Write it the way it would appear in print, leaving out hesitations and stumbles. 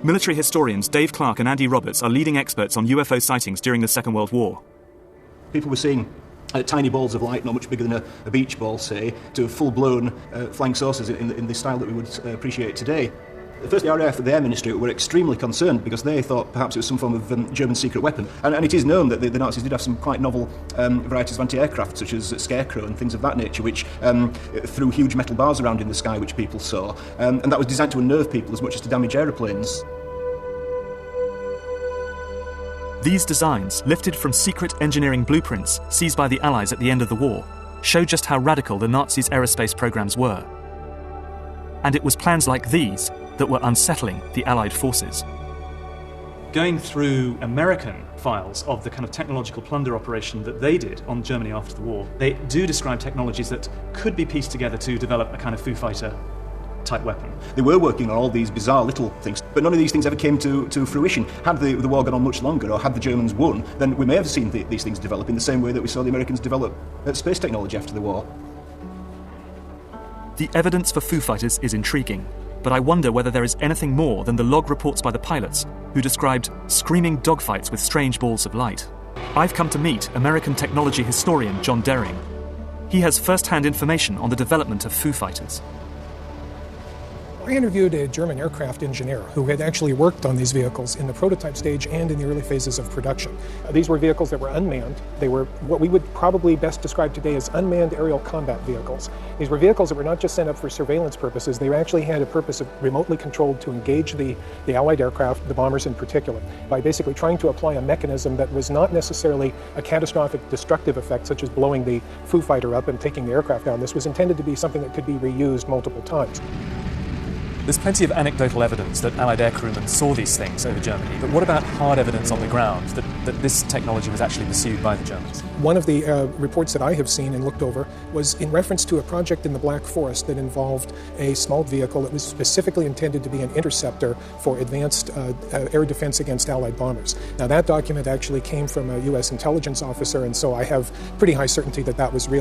Military historians Dave Clark and Andy Roberts are leading experts on UFO sightings during the Second World War. People were seeing tiny balls of light, not much bigger than a beach ball, say, to full-blown flying saucers in the style that we would appreciate today. First, the RAF and the Air Ministry were extremely concerned because they thought perhaps it was some form of German secret weapon. And it is known that the Nazis did have some quite novel varieties of anti-aircraft, such as Scarecrow and things of that nature, which threw huge metal bars around in the sky, which people saw. And that was designed to unnerve people as much as to damage aeroplanes. These designs, lifted from secret engineering blueprints seized by the Allies at the end of the war, show just how radical the Nazis' aerospace programs were. And it was plans like these that were unsettling the Allied forces. Going through American files of the kind of technological plunder operation that they did on Germany after the war, they do describe technologies that could be pieced together to develop a kind of Foo Fighter type weapon. They were working on all these bizarre little things, but none of these things ever came to fruition. Had the war gone on much longer, or had the Germans won, then we may have seen these things develop in the same way that we saw the Americans develop space technology after the war. The evidence for Foo Fighters is intriguing, but I wonder whether there is anything more than the log reports by the pilots who described screaming dogfights with strange balls of light. I've come to meet American technology historian John Derring. He has first-hand information on the development of Foo Fighters. I interviewed a German aircraft engineer who had actually worked on these vehicles in the prototype stage and in the early phases of production. These were vehicles that were unmanned. They were what we would probably best describe today as unmanned aerial combat vehicles. These were vehicles that were not just sent up for surveillance purposes, they actually had a purpose of remotely controlled to engage the Allied aircraft, the bombers in particular, by basically trying to apply a mechanism that was not necessarily a catastrophic destructive effect, such as blowing the Foo Fighter up and taking the aircraft down. This was intended to be something that could be reused multiple times. There's plenty of anecdotal evidence that Allied aircrewmen saw these things over Germany, but what about hard evidence on the ground that this technology was actually pursued by the Germans? One of the reports that I have seen and looked over was in reference to a project in the Black Forest that involved a small vehicle that was specifically intended to be an interceptor for advanced air defense against Allied bombers. Now that document actually came from a U.S. intelligence officer, and so I have pretty high certainty that that was real.